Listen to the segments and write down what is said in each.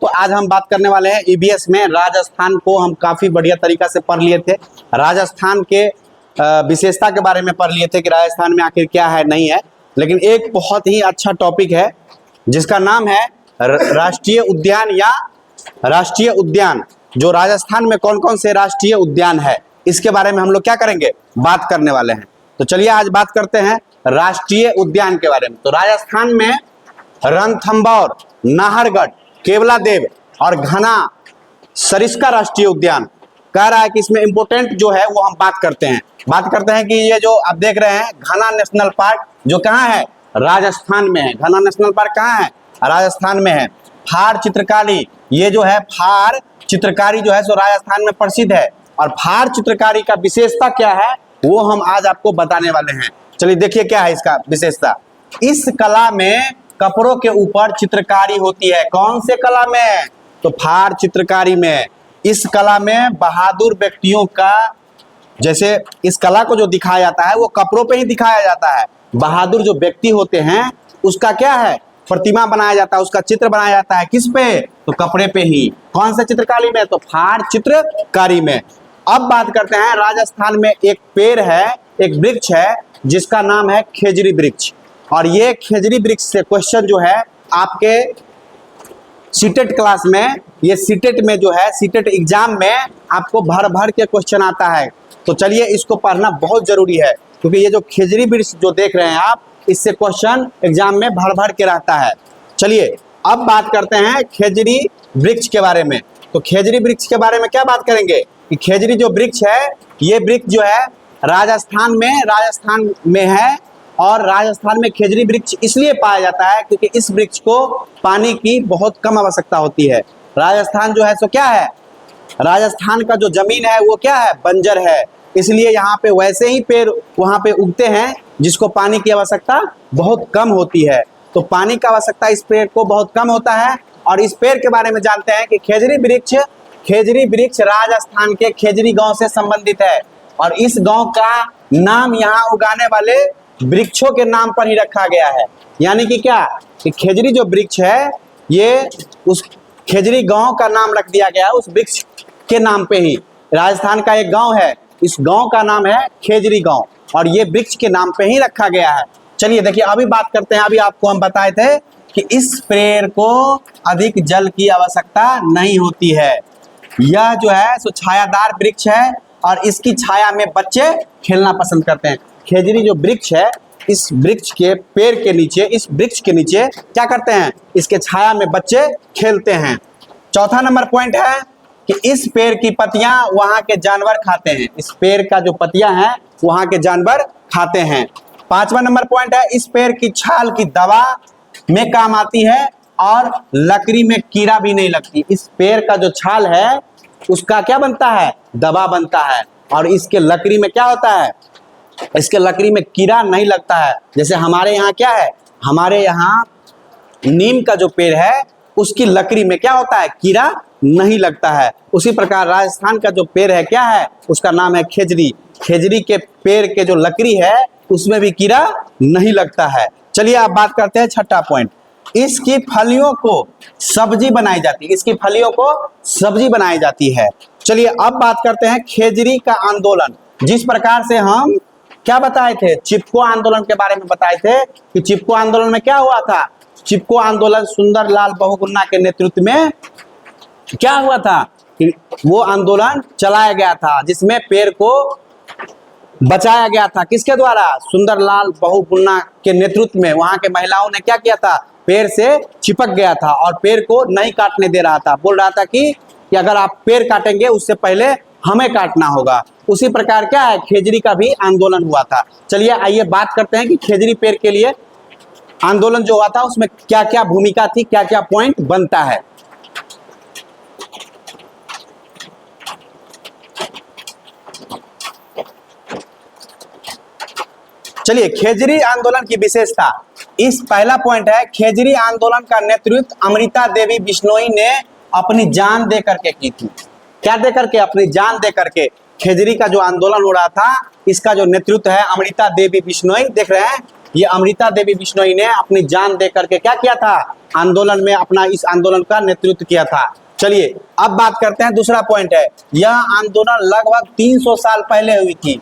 दोस्तों आज हम बात करने वाले हैं ईवीएस में राजस्थान को हम काफी बढ़िया तरीका से पढ़ लिए थे। राजस्थान के विशेषता के बारे में पढ़ लिए थे कि राजस्थान में आखिर क्या है नहीं है। लेकिन एक बहुत ही अच्छा टॉपिक है जिसका नाम है राष्ट्रीय उद्यान या राष्ट्रीय उद्यान। जो राजस्थान में कौन कौन से राष्ट्रीय उद्यान है इसके बारे में हम लोग क्या करेंगे, बात करने वाले हैं। तो चलिए आज बात करते हैं राष्ट्रीय उद्यान के बारे में। तो राजस्थान में रणथंभौर, नाहरगढ़, केवलादेव और घना सरिस्का राष्ट्रीय उद्यान कह रहा है कि इसमें इंपोर्टेंट जो है वो हम बात करते हैं कि ये जो आप देख रहे हैं घना नेशनल पार्क जो कहाँ है, राजस्थान में है। घना नेशनल पार्क कहाँ है, राजस्थान में है। फार चित्रकारी, ये जो है फार चित्रकारी जो है सो राजस्थान में प्रसिद्ध है। और फार चित्रकारी का विशेषता क्या है वो हम आज आपको बताने वाले हैं। चलिए देखिए क्या है इसका विशेषता। इस कला में कपड़ों के ऊपर चित्रकारी होती है। कौन से कला में, तो फार चित्रकारी में। इस कला में बहादुर व्यक्तियों का, जैसे इस कला को जो दिखाया जाता है वो कपड़ों पे ही दिखाया जाता है। बहादुर जो व्यक्ति होते हैं उसका क्या है, प्रतिमा बनाया जाता है, उसका चित्र बनाया जाता है। किस पे, तो कपड़े पे ही। कौन से चित्रकारी में, तो फार चित्रकारी में। अब बात करते हैं राजस्थान में एक पेड़ है, एक वृक्ष है जिसका नाम है खेजड़ी वृक्ष। और ये खेजड़ी वृक्ष से क्वेश्चन जो है आपके सीटेट क्लास में, ये सीटेट में जो है सीटेट एग्जाम में आपको भर भर के क्वेश्चन आता है। तो चलिए इसको पढ़ना बहुत जरूरी है क्योंकि ये जो खेजड़ी वृक्ष जो देख रहे हैं आप, इससे क्वेश्चन एग्जाम में भर भर के रहता है। चलिए अब बात करते हैं खेजड़ी वृक्ष के बारे में। तो खेजड़ी वृक्ष के बारे में क्या बात करेंगे कि खेजड़ी जो वृक्ष है, ये वृक्ष जो है राजस्थान में है। और राजस्थान में खेजड़ी वृक्ष इसलिए पाया जाता है क्योंकि इस वृक्ष को पानी की बहुत कम आवश्यकता होती है। राजस्थान जो है सो क्या है, राजस्थान का जो जमीन है वो क्या है, बंजर है। इसलिए यहाँ पे वैसे ही पेड़ वहाँ पे उगते हैं जिसको पानी की आवश्यकता बहुत कम होती है। तो पानी की आवश्यकता इस पेड़ को बहुत कम होता है। और इस पेड़ के बारे में जानते हैं कि खेजड़ी वृक्ष राजस्थान के खेजड़ी गांव से संबंधित है। और इस गांव का नाम यहाँ उगाने वाले वृक्षों के नाम पर ही रखा गया है। यानी कि क्या, कि खेजड़ी जो वृक्ष है ये उस खेजड़ी गांव का नाम रख दिया गया है उस वृक्ष के नाम पे ही। राजस्थान का एक गांव है, इस गांव का नाम है खेजड़ी गांव और ये वृक्ष के नाम पे ही रखा गया है। चलिए देखिए अभी बात करते हैं, अभी आपको हम बताए थे कि इस पेड़ को अधिक जल की आवश्यकता नहीं होती है। यह जो है सो छायादार वृक्ष है और इसकी छाया में बच्चे खेलना पसंद करते हैं। खेजड़ी जो वृक्ष है, इस वृक्ष के पेड़ के नीचे, इस वृक्ष के नीचे क्या करते हैं, इसके छाया में बच्चे खेलते हैं। चौथा नंबर पॉइंट है कि इस पेड़ की पत्तियां वहां के जानवर खाते हैं। इस पेड़ का जो पत्तियां हैं वहां के जानवर खाते हैं। पांचवा नंबर पॉइंट है इस पेड़ की छाल की दवा में काम आती है और लकड़ी में कीड़ा भी नहीं लगती। इस पेड़ का जो छाल है उसका क्या बनता है, दवा बनता है। और इसके लकड़ी में क्या होता है, इसके लकड़ी में कीड़ा नहीं लगता है। जैसे हमारे यहाँ क्या है, हमारे यहाँ नीम का जो पेड़ है उसकी लकड़ी में क्या होता है, कीड़ा नहीं लगता है। उसी प्रकार राजस्थान का जो पेड़ है क्या है, उसका नाम है खेजड़ी। खेजड़ी के पेड़ के जो लकड़ी है उसमें भी कीड़ा नहीं लगता है। चलिए अब बात करते हैं छठा पॉइंट। इसकी फलियों को सब्जी बनाई जाती है, इसकी फलियों को सब्जी बनाई जाती है। चलिए अब बात करते हैं खेजड़ी का आंदोलन। जिस प्रकार से हम क्या बताए थे, चिपको आंदोलन के बारे में बताए थे कि चिपको आंदोलन में क्या हुआ था। चिपको आंदोलन सुंदरलाल बहुगुणा के नेतृत्व में क्या हुआ था कि वो आंदोलन चलाया गया था जिसमें पेड़ को बचाया गया था। किसके द्वारा, सुंदरलाल बहुगुणा के नेतृत्व में। वहां के महिलाओं ने क्या किया था, पेड़ से चिपक गया था और पेड़ को नहीं काटने दे रहा था। बोल रहा था कि अगर आप पेड़ काटेंगे उससे पहले हमें काटना होगा। उसी प्रकार क्या है, खेजड़ी का भी आंदोलन हुआ था। चलिए आइए बात करते हैं कि खेजड़ी पेड़ के लिए आंदोलन जो हुआ था उसमें क्या क्या भूमिका थी, क्या क्या पॉइंट बनता है। चलिए खेजड़ी आंदोलन की विशेषता, इस पहला पॉइंट है खेजड़ी आंदोलन का नेतृत्व अमृता देवी बिश्नोई ने अपनी जान दे करके की थी। क्या दे करके, अपनी जान दे करके। खेजड़ी का जो आंदोलन हो रहा था इसका जो नेतृत्व है अमृता देवी बिश्नोई, देख रहे हैं ये अमृता देवी बिश्नोई ने अपनी जान दे करके क्या किया था, आंदोलन में अपना इस आंदोलन का नेतृत्व किया था। चलिए अब बात करते हैं, दूसरा पॉइंट है, यह आंदोलन लगभग 300 साल पहले हुई थी।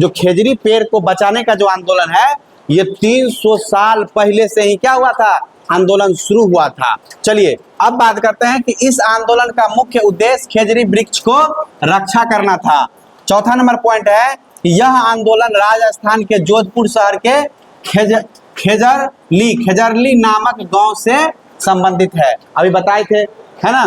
जो खेजड़ी पेड़ को बचाने का जो आंदोलन है, ये 300 साल पहले से ही क्या हुआ था, आंदोलन शुरू हुआ था। चलिए अब बात करते हैं कि इस आंदोलन का मुख्य उद्देश्य खेजड़ी वृक्ष को रक्षा करना था। चौथा नंबर पॉइंट है, यह आंदोलन राजस्थान के जोधपुर शहर के खेजरली नामक गांव से संबंधित है। अभी बताए थे, है ना,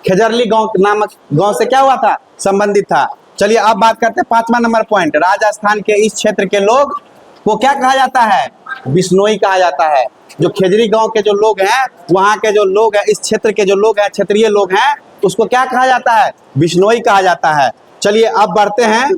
खेजरली गांव नामक गांव से क्या हुआ था, संबंधित था। चलिए अब बात करते हैं 5वां नंबर पॉइंट, राजस्थान के इस क्षेत्र के लोग को क्या कहा जाता है, बिश्नोई कहा जाता है। जो खेजरी गांव के जो लोग हैं, वहां के जो लोग हैं, इस क्षेत्र के जो लोग हैं, क्षेत्रीय लोग हैं, उसको क्या कहा जाता है, बिश्नोई कहा जाता है। चलिए अब बढ़ते हैं